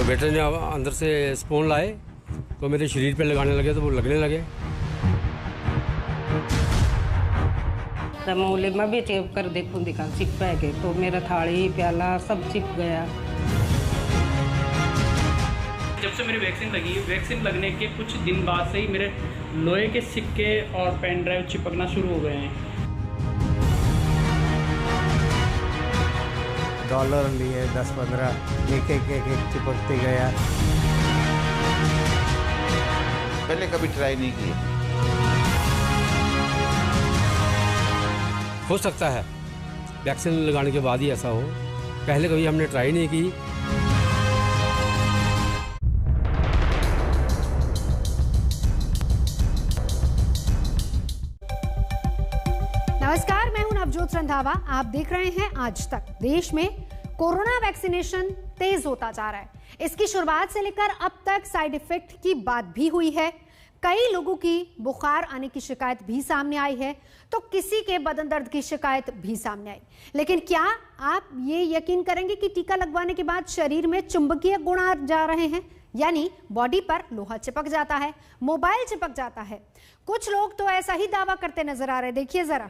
तो बेटे ने अंदर से स्पून लाए तो मेरे शरीर पे लगाने लगे तो वो लगने लगे। तमोले में भी चेप कर देखूं दिखा चिपक के तो मेरा थाली प्याला सब चिप गया। जब से मेरी वैक्सीन लगने के कुछ दिन बाद से ही मेरे लोहे के सिक्के और पेन ड्राइव चिपकना शुरू हो गए हैं। डॉलर लिए 10-15 एक चिपकते गया। पहले कभी ट्राई नहीं किया। हो सकता है वैक्सीन लगाने के बाद ही ऐसा हो, पहले कभी हमने ट्राई नहीं की। नमस्कार, मैं हूं नवजोत रंधावा। आप देख रहे हैं आज तक। देश में कोरोना वैक्सीनेशन तेज होता जा रहा है। इसकी शुरुआत से लेकर अब तक साइड इफेक्ट की बात भी हुई है। कई लोगों की बुखार आने की शिकायत भी सामने आई है, तो किसी के बदन दर्द की शिकायत भी सामने आई। लेकिन क्या आप ये यकीन करेंगे कि टीका लगवाने के बाद शरीर में चुंबकीय गुण आ जा रहे हैं, यानी बॉडी पर लोहा चिपक जाता है, मोबाइल चिपक जाता है? कुछ लोग तो ऐसा ही दावा करते नजर आ रहे हैं। देखिए जरा।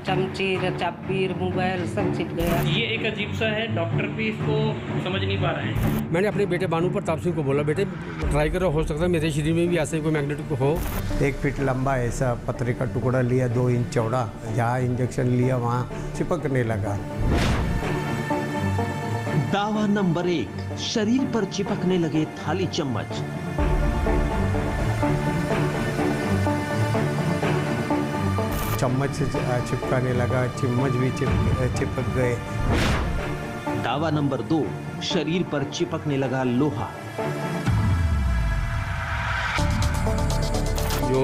चमची चाबी मोबाइल सब चिप गया। ये एक अजीब सा है, डॉक्टर भी इसको समझ नहीं पा रहे हैं। मैंने अपने बेटे बानू प्रताप सिंह को बोला, बेटे ट्राई करो, हो सकता है मेरे शरीर में भी ऐसे कोई मैग्नेटिक हो। 1 फीट लंबा ऐसा पतरे का टुकड़ा लिया, 2 इंच चौड़ा, जहाँ इंजेक्शन लिया वहाँ चिपकने लगा। दावा नंबर 1, शरीर पर चिपकने लगे थाली चम्मच। चम्मच से चिपकाने लगा, चम्मच भी चिपक गए। दावा नंबर 2, शरीर पर चिपकने लगा लोहा। जो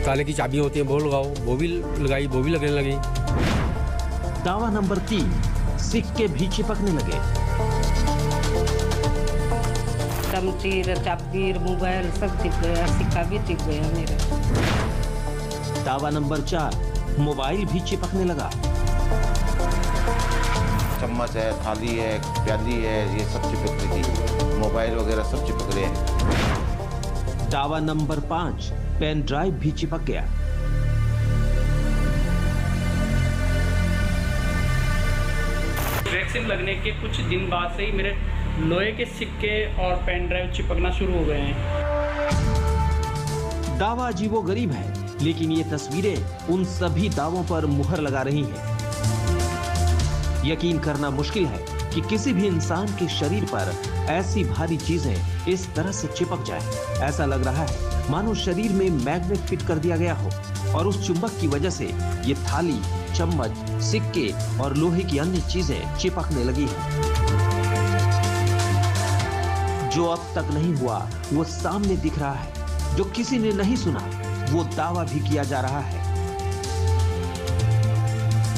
ताले की चाबी होती है वो लगाओ, वो भी लगाई, वो भी लगने लगी। दावा नंबर 3, सिक्के भी चिपकने लगे। चमची चाबी मोबाइल सब चिप गया, सिक्का भी चिप गया मेरा। दावा नंबर 4, मोबाइल भी चिपकने लगा। चम्मच है, थाली है, प्याली है, ये सब चिपक रही थी। मोबाइल वगैरह सब चिपक रहे हैं। दावा नंबर 5, पेन ड्राइव भी चिपक गया। वैक्सीन लगने के कुछ दिन बाद से ही मेरे लोहे के सिक्के और पेन ड्राइव चिपकना शुरू हो गए हैं। दावा अजीबोगरीब है, लेकिन ये तस्वीरें उन सभी दावों पर मुहर लगा रही हैं। यकीन करना मुश्किल है कि किसी भी इंसान के शरीर पर ऐसी भारी चीजें इस तरह से चिपक जाएं। ऐसा लग रहा है मानो शरीर में मैग्नेट फिट कर दिया गया हो और उस चुंबक की वजह से ये थाली, चम्मच, सिक्के और लोहे की अन्य चीजें चिपकने लगी हैं। जो अब तक नहीं हुआ वो सामने दिख रहा है। जो किसी ने नहीं सुना वो दावा भी किया जा रहा है।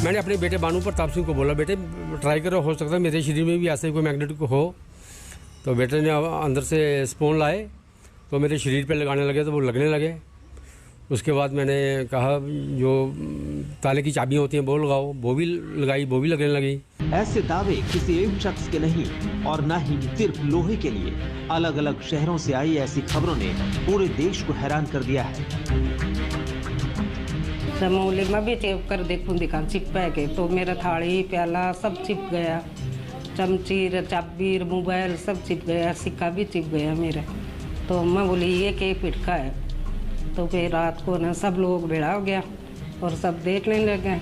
मैंने अपने बेटे बानू प्रताप सिंह को बोला, बेटे ट्राई करो, हो सकता है मेरे शरीर में भी ऐसे कोई मैग्नेटिक हो। तो बेटे ने अंदर से स्पून लाए तो मेरे शरीर पे लगाने लगे तो वो लगने लगे। उसके बाद मैंने कहा जो ताले की चाबियाँ होती हैं वो लगाओ, वो भी लगाई, वो भी लगने लगी। ऐसे दावे किसी एक शख्स के नहीं और न ही सिर्फ लोहे के लिए। अलग अलग शहरों से आई ऐसी खबरों ने पूरे देश को हैरान कर दिया है। तमोले में भी चेप कर देखूं दिखा चिपक के तो मेरा थाली प्याला सब चिप गया। चमची चाबी मोबाइल सब चिप गया, सिक्का भी चिप गया मेरा। तो मैं बोली ये के पिटका है। तो फिर रात को ना सब लोग भिड़ा हो गया और सब देखने लगे।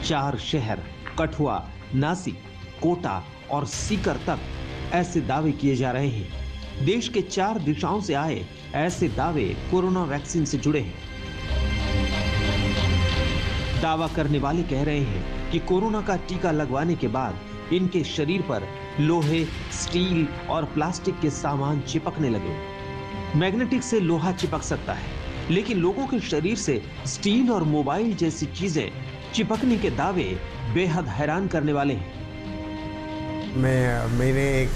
4 शहर कठुआ, नासिक, कोटा और सीकर तक ऐसे दावे किए जा रहे हैं। देश के 4 दिशाओं से आए ऐसे दावे कोरोना वैक्सीन से जुड़े हैं। दावा करने वाले कह रहे हैं कि कोरोना का टीका लगवाने के बाद इनके शरीर पर लोहे, स्टील और प्लास्टिक के सामान चिपकने लगे। मैग्नेटिक से लोहा चिपक सकता है, लेकिन लोगों के शरीर से स्टील और मोबाइल जैसी चीजें चिपकने के दावे बेहद हैरान करने वाले हैं। मैंने एक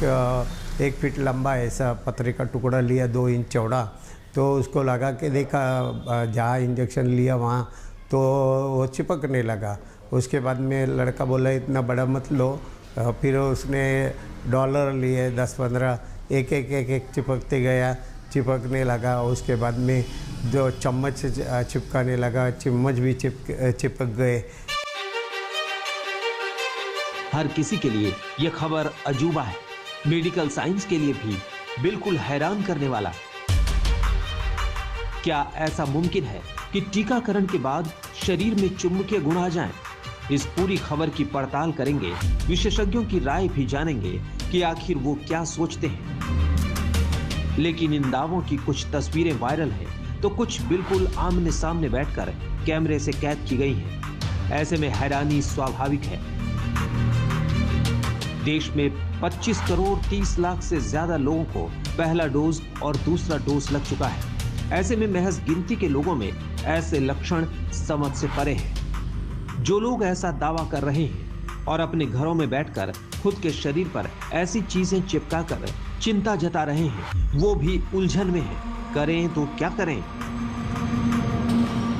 1 फीट लंबा ऐसा पतरे का टुकड़ा लिया, 2 इंच चौड़ा। तो उसको लगा के देखा, जहाँ इंजेक्शन लिया वहाँ तो वो चिपकने लगा। उसके बाद में लड़का बोला इतना बड़ा मत लो। फिर उसने डॉलर लिए 10-15, एक चिपकते गया, चिपकने लगा। उसके बाद में जो चम्मच चिपकाने लगा, चम्मच भी चिपक गए। हर किसी के लिए यह खबर अजूबा है, मेडिकल साइंस के लिए भी बिल्कुल हैरान करने वाला। क्या ऐसा मुमकिन है कि टीकाकरण के बाद शरीर में चुंबकीय गुण आ जाएं? इस पूरी खबर की पड़ताल करेंगे, विशेषज्ञों की राय भी जानेंगे कि आखिर वो क्या सोचते हैं। लेकिन इन दावों की कुछ तस्वीरें वायरल हैं, तो कुछ बिल्कुल आमने सामने बैठकर कैमरे से कैद की गई हैं। ऐसे में हैरानी स्वाभाविक है। देश में 25 करोड़ 30 लाख से ज्यादा लोगों को पहला डोज और दूसरा डोज लग चुका है। ऐसे में महज गिनती के लोगों में ऐसे लक्षण समझ से परे हैं। जो लोग ऐसा दावा कर रहे हैं और अपने घरों में बैठकर खुद के शरीर पर ऐसी चीजें चिपकाकर चिंता जता रहे हैं, वो भी उलझन में हैं। करें तो क्या करें?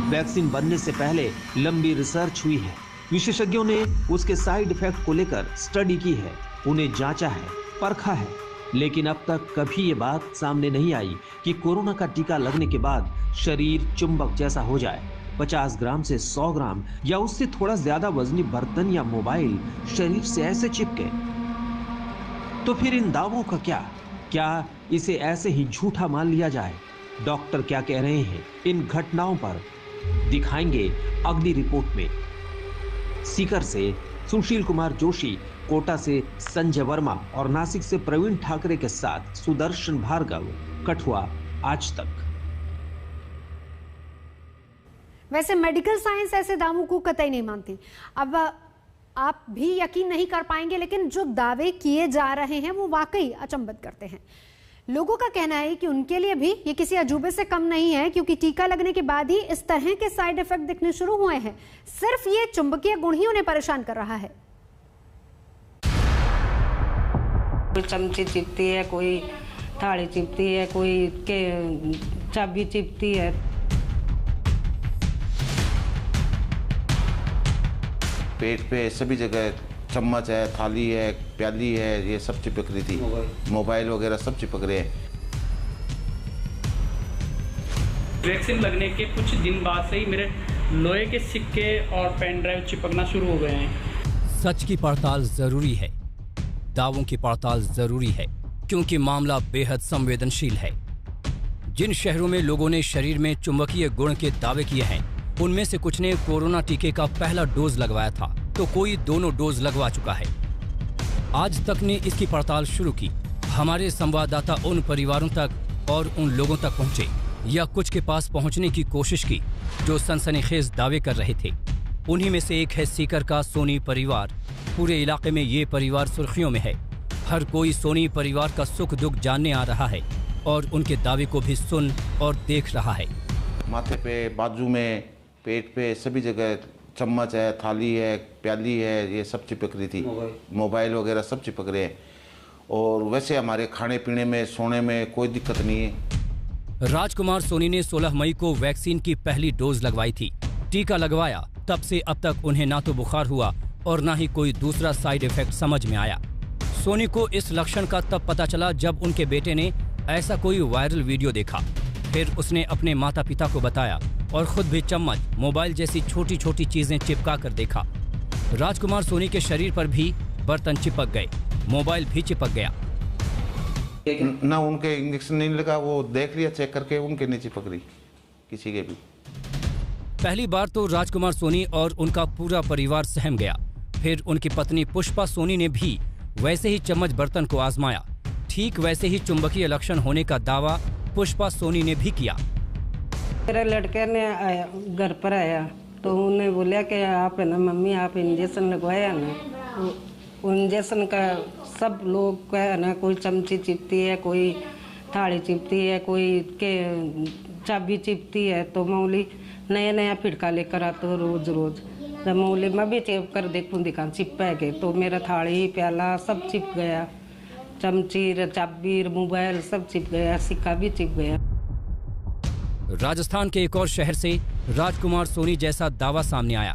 वैक्सीन बनने से पहले लंबी रिसर्च हुई है। विशेषज्ञों ने उसके साइड इफेक्ट को लेकर स्टडी की है, उन्हें जांचा है, परखा है। लेकिन अब तक कभी ये बात सामने नहीं आई कि कोरोना का टीका लगने के बाद शरीर चुंबक जैसा हो जाए। 50 ग्राम से 100 ग्राम या उससे थोड़ा ज्यादा वजनी बर्तन या मोबाइल शरीर से ऐसे चिपके। तो फिर इन दावों का क्या इसे ऐसे ही झूठा मान लिया जाए? डॉक्टर क्या कह रहे हैं इन घटनाओं पर, दिखाएंगे अगली रिपोर्ट में। सीकर से सुशील कुमार जोशी, कोटा से संजय वर्मा और नासिक से प्रवीण ठाकरे के साथ सुदर्शन भार्गव, कठुआ आज तक। वैसे मेडिकल साइंस ऐसे दावों को कतई नहीं मानती। अब आप भी यकीन नहीं कर पाएंगे, लेकिन जो दावे किए जा रहे हैं वो वाकई अचंभित करते हैं। लोगों का कहना है कि उनके लिए भी ये किसी अजूबे से कम नहीं है, क्योंकि टीका लगने के बाद ही इस तरह के साइड इफेक्ट दिखने शुरू हुए हैं। सिर्फ ये चुंबकीय गुण ही उन्हें परेशान कर रहा है। कोई चमची चिपती है, कोई थाली चिपती है, कोई के चाबी चिपती है। पेट पे सभी जगह चम्मच है, थाली है, प्याली है, ये सब चिपक रही थी। मोबाइल वगैरह सब चिपक रहे हैं। वैक्सीन लगने के कुछ दिन बाद से ही मेरे लोहे के सिक्के और पेन ड्राइव चिपकना शुरू हो गए हैं। सच की पड़ताल जरूरी है, दावों की पड़ताल जरूरी है, क्योंकि मामला बेहद संवेदनशील है। जिन शहरों में लोगों ने शरीर में चुंबकीय गुण के दावे किए हैं, उनमें से कुछ ने कोरोना टीके का पहला डोज लगवाया था, तो कोई दोनों डोज लगवा चुका है। आज तक ने इसकी पड़ताल शुरू की। हमारे संवाददाता उन परिवारों तक और उन लोगों तक पहुंचे या कुछ के पास पहुंचने की कोशिश की जो सनसनीखेज दावे कर रहे थे। उन्हीं में से एक है सीकर का सोनी परिवार। पूरे इलाके में ये परिवार सुर्खियों में है। हर कोई सोनी परिवार का सुख दुख जानने आ रहा है और उनके दावे को भी सुन और देख रहा है। माथे पे, बाजू में, पेट पे सभी जगह चम्मच है, थाली है, प्याली है, ये सब चिपक रही थी। मोबाइल वगैरह सब चिपक रहे हैं। और वैसे हमारे खाने पीने में, सोने में कोई दिक्कत नहीं है। राजकुमार सोनी ने 16 मई को वैक्सीन की पहली डोज लगवाई थी। टीका लगवाया तब से अब तक उन्हें ना तो बुखार हुआ और ना ही कोई दूसरा साइड इफेक्ट समझ में आया। सोनी को इस लक्षण का तब पता चला जब उनके बेटे ने ऐसा कोई वायरल वीडियो देखा। फिर उसने अपने माता पिता को बताया और खुद भी चम्मच, मोबाइल जैसी छोटी छोटी चीजें चिपका कर देखा। राजकुमार सोनी के शरीर पर भी बर्तन चिपक गए, मोबाइल भी चिपक गया। ना उनके इंजेक्शन नहीं लगा, वो देख लिया चेक करके, उनके नहीं चिपक रही किसी के भी। पहली बार तो राजकुमार सोनी और उनका पूरा परिवार सहम गया। फिर उनकी पत्नी पुष्पा सोनी ने भी वैसे ही चम्मच बर्तन को आजमाया। ठीक वैसे ही चुंबकीय लक्षण होने का दावा पुष्पा सोनी ने भी किया। मेरे लड़के ने घर पर आया तो उन्हें बोला कि आप है ना मम्मी, आप इंजेक्शन लगवाया ना। तो इंजेक्शन का सब लोग का है ना, कोई चमची चिपती है, कोई थाली चिपती है, कोई के चाबी चिपती है। तो मौली नया नया फिटका लेकर आते हो रोज रोज। जब मौली मैं भी चेप कर देखूँ दिखा चिपक गए, तो मेरा थाली प्याला सब चिप गया। चमची चाबी मोबाइल सब चिप गया, सिक्का भी चिप गया। राजस्थान के एक और शहर से राजकुमार सोनी जैसा दावा सामने आया।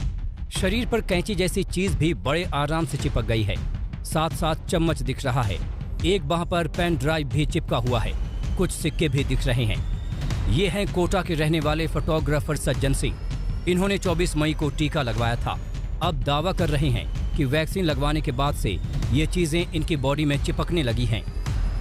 शरीर पर कैंची जैसी चीज भी बड़े आराम से चिपक गई है। साथ साथ चम्मच दिख रहा है। एक बांह पर पेन ड्राइव भी चिपका हुआ है। कुछ सिक्के भी दिख रहे हैं। ये हैं कोटा के रहने वाले फोटोग्राफर सज्जन सिंह। इन्होंने 24 मई को टीका लगवाया था। अब दावा कर रहे हैं कि वैक्सीन लगवाने के बाद से ये चीजें इनकी बॉडी में चिपकने लगी हैं।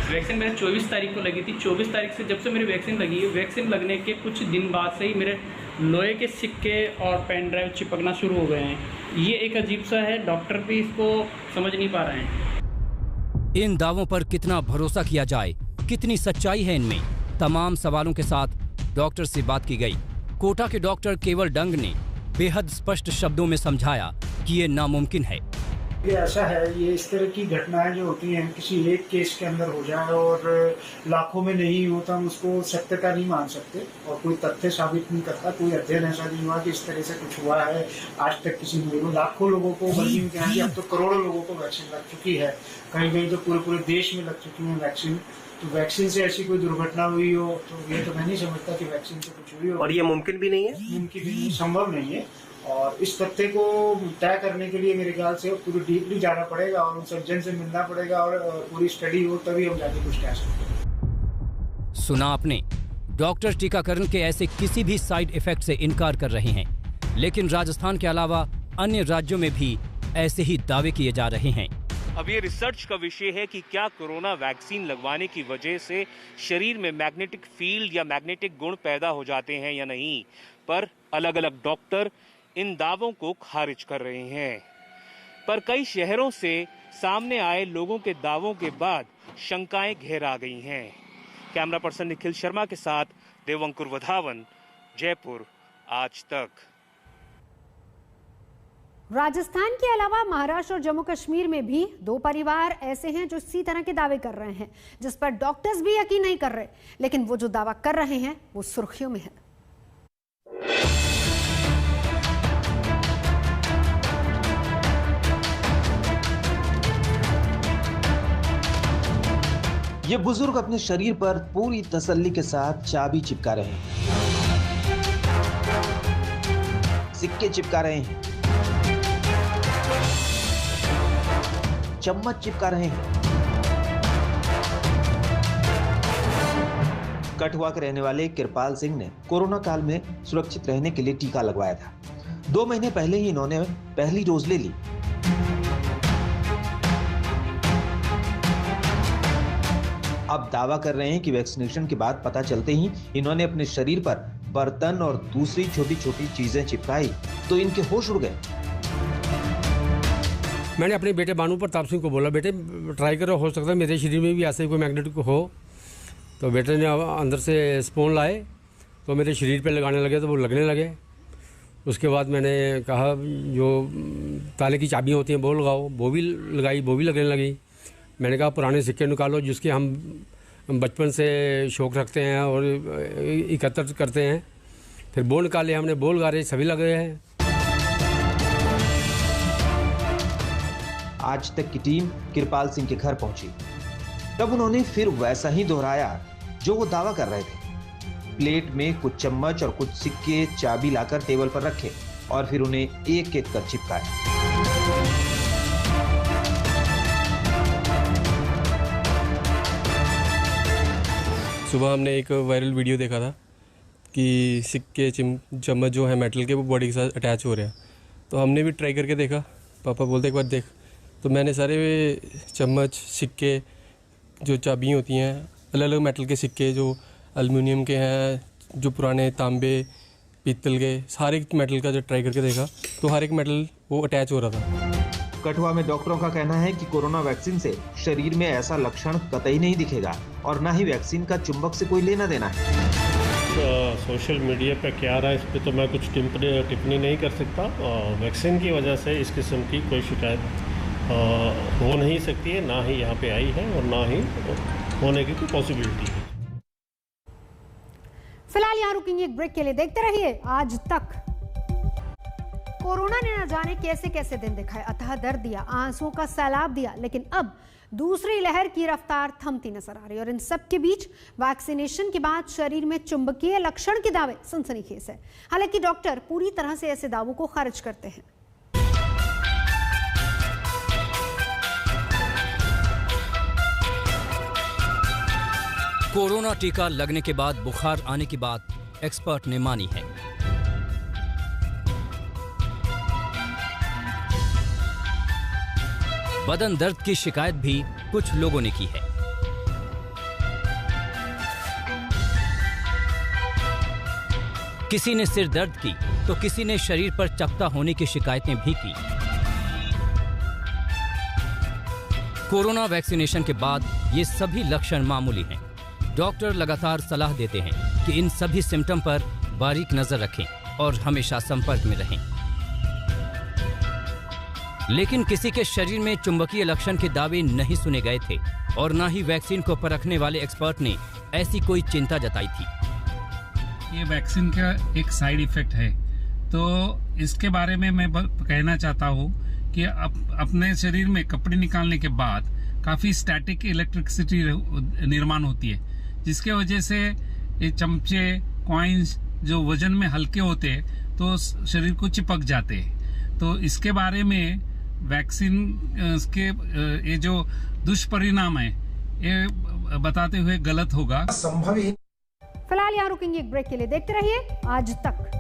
वैक्सीन मेरे 24 तारीख को लगी थी। 24 तारीख से जब से मेरी वैक्सीन लगी है, वैक्सीन लगने के कुछ दिन बाद से ही मेरे लोहे के सिक्के और पेन ड्राइव चिपकना शुरू हो गए हैं। ये एक अजीब सा है, डॉक्टर भी इसको समझ नहीं पा रहे हैं। इन दावों पर कितना भरोसा किया जाए, कितनी सच्चाई है इनमें, तमाम सवालों के साथ डॉक्टर से बात की गई। कोटा के डॉक्टर केवल डंग ने बेहद स्पष्ट शब्दों में समझाया कि ये नामुमकिन है। ये ऐसा है, ये इस तरह की घटनाएं जो होती हैं किसी एक केस के अंदर हो जाए और लाखों में नहीं हो तो हम उसको सत्यता नहीं मान सकते और कोई तथ्य साबित नहीं करता। कोई अध्ययन ऐसा नहीं हुआ कि इस तरह से कुछ हुआ है आज तक किसी ने। लाखों लोगों को, बल्कि अब तो करोड़ों लोगों को वैक्सीन लग चुकी है। कहीं कहीं तो पूरे देश में लग चुकी है वैक्सीन। तो वैक्सीन से ऐसी कोई दुर्घटना हुई हो तो ये तो मैं नहीं समझता कि वैक्सीन से कुछ हुई हो। और ये मुमकिन भी नहीं है, मुमकिन भी नहीं, संभव नहीं है। और इस तथ्य को तय करने के लिए मेरे ख्याल से पूरी डीपली जाना पड़ेगा और उन सर्जन से मिलना पड़ेगा और पूरी स्टडी हो, तभी हम जाके कुछ कह सकते हैं। सुना आपने, डॉक्टर टीकाकरण के ऐसे किसी भी साइड इफेक्ट से इनकार कर रहे हैं, लेकिन राजस्थान के अलावा अन्य राज्यों में भी ऐसे ही दावे किए जा रहे हैं। अब ये रिसर्च का विषय है कि क्या कोरोना वैक्सीन लगवाने की वजह से शरीर में मैग्नेटिक फील्ड या मैग्नेटिक गुण पैदा हो जाते हैं या नहीं, पर अलग अलग डॉक्टर इन दावों को खारिज कर रहे हैं। पर कई शहरों से सामने आए लोगों के दावों के बाद शंकाएं घेरा गई हैं। कैमरा पर्सन निखिल शर्मा के साथ देवंकुर वधावन, जयपुर, आज तक। राजस्थान के अलावा महाराष्ट्र और जम्मू कश्मीर में भी 2 परिवार ऐसे हैं जो इसी तरह के दावे कर रहे हैं, जिस पर डॉक्टर्स भी यकीन नहीं कर रहे, लेकिन वो जो दावा कर रहे हैं वो सुर्खियों में है। ये बुजुर्ग अपने शरीर पर पूरी तसल्ली के साथ चाबी चिपका रहे हैं, सिक्के चिपका रहे हैं, चम्मच चिपका रहे हैं। कठुआ के रहने वाले कृपाल सिंह ने कोरोना काल में सुरक्षित रहने के लिए टीका लगवाया था। 2 महीने पहले ही इन्होंने पहली डोज ले ली। अब दावा कर रहे हैं कि वैक्सीनेशन के बाद पता चलते ही इन्होंने अपने शरीर पर बर्तन और दूसरी छोटी छोटी चीजें चिपकाई तो इनके होश उड़ गए। मैंने अपने बेटे बानू प्रताप सिंह को बोला, बेटे ट्राई करो, हो सकता है मेरे शरीर में भी ऐसे कोई मैग्नेटिक हो। तो बेटे ने अंदर से स्पून लाए तो मेरे शरीर पे लगाने लगे तो वो लगने लगे। उसके बाद मैंने कहा जो ताले की चाबियाँ होती हैं वो लगाओ, वो भी लगाई, वो भी लगने लगी। मैंने कहा पुराने सिक्के निकालो जिसके हम बचपन से शौक रखते हैं और एकत्र करते हैं। फिर वो निकाले हमने, वो लगा रहे, सभी लग रहे हैं। आज तक की टीम कृपाल सिंह के घर पहुंची। तब उन्होंने फिर वैसा ही दोहराया जो वो दावा कर रहे थे। प्लेट में कुछ चम्मच और कुछ सिक्के चाबी लाकर टेबल पर रखे और फिर उन्हें एक एक कर चिपकाया। सुबह हमने एक वायरल वीडियो देखा था कि सिक्के चम्मच जो है मेटल के वो बॉडी के साथ अटैच हो रहे हैं। तो हमने भी ट्राई करके देखा। पापा बोलते एक बार देख, तो मैंने सारे चम्मच, सिक्के, जो चाबी होती हैं, अलग अलग मेटल के सिक्के जो एल्युमिनियम के हैं, जो पुराने तांबे, पीतल के, सारे मेटल का जो ट्राई करके देखा तो हर एक मेटल वो अटैच हो रहा था। कठुआ में डॉक्टरों का कहना है कि कोरोना वैक्सीन से शरीर में ऐसा लक्षण कतई नहीं दिखेगा और ना ही वैक्सीन का चुंबक से कोई लेना देना है। सोशल मीडिया पे क्या रहा है इस पर तो मैं कुछ टिप्पणी नहीं कर सकता। वैक्सीन की वजह से इस किस्म की कोई शिकायत हो नहीं सकती है, ना ही यहाँ पे आई है और ना ही होने की कोई पॉसिबिलिटी है। फिलहाल यहाँ रुकेंगे एक ब्रेक के लिए। देखते रहिए आज तक। कोरोना ने न जाने कैसे कैसे दिन दिखाए, अथाह दर्द दिया, आंसुओं का सैलाब दिया, लेकिन अब दूसरी लहर की रफ्तार थमती नजर आ रही है और इन सब के बीच वैक्सीनेशन के बाद शरीर में चुंबकीय लक्षण के दावे सनसनीखेज है। हालांकि डॉक्टर पूरी तरह से ऐसे दावों को खारिज करते हैं। कोरोना टीका लगने के बाद बुखार आने की बात एक्सपर्ट ने मानी है। बदन दर्द की शिकायत भी कुछ लोगों ने की है। किसी ने सिर दर्द की तो किसी ने शरीर पर चपटा होने की शिकायतें भी की। कोरोना वैक्सीनेशन के बाद ये सभी लक्षण मामूली हैं। डॉक्टर लगातार सलाह देते हैं कि इन सभी सिम्टम पर बारीक नजर रखें और हमेशा संपर्क में रहें। लेकिन किसी के शरीर में चुंबकीय लक्षण के दावे नहीं सुने गए थे और न ही वैक्सीन को परखने वाले एक्सपर्ट ने ऐसी कोई चिंता जताई थी। ये वैक्सीन का एक साइड इफेक्ट है, तो इसके बारे में मैं कहना चाहता हूँ कि अपने शरीर में कपड़े निकालने के बाद काफ़ी स्टैटिक इलेक्ट्रिसिटी निर्माण होती है, जिसके वजह से ये चमचे कॉइन्स जो वजन में हल्के होते हैं तो शरीर को चिपक जाते हैं। तो इसके बारे में वैक्सीन के ये जो दुष्परिणाम है ये बताते हुए गलत होगा। फिलहाल यहाँ रुकेंगे एक ब्रेक के लिए। देखते रहिए आज तक।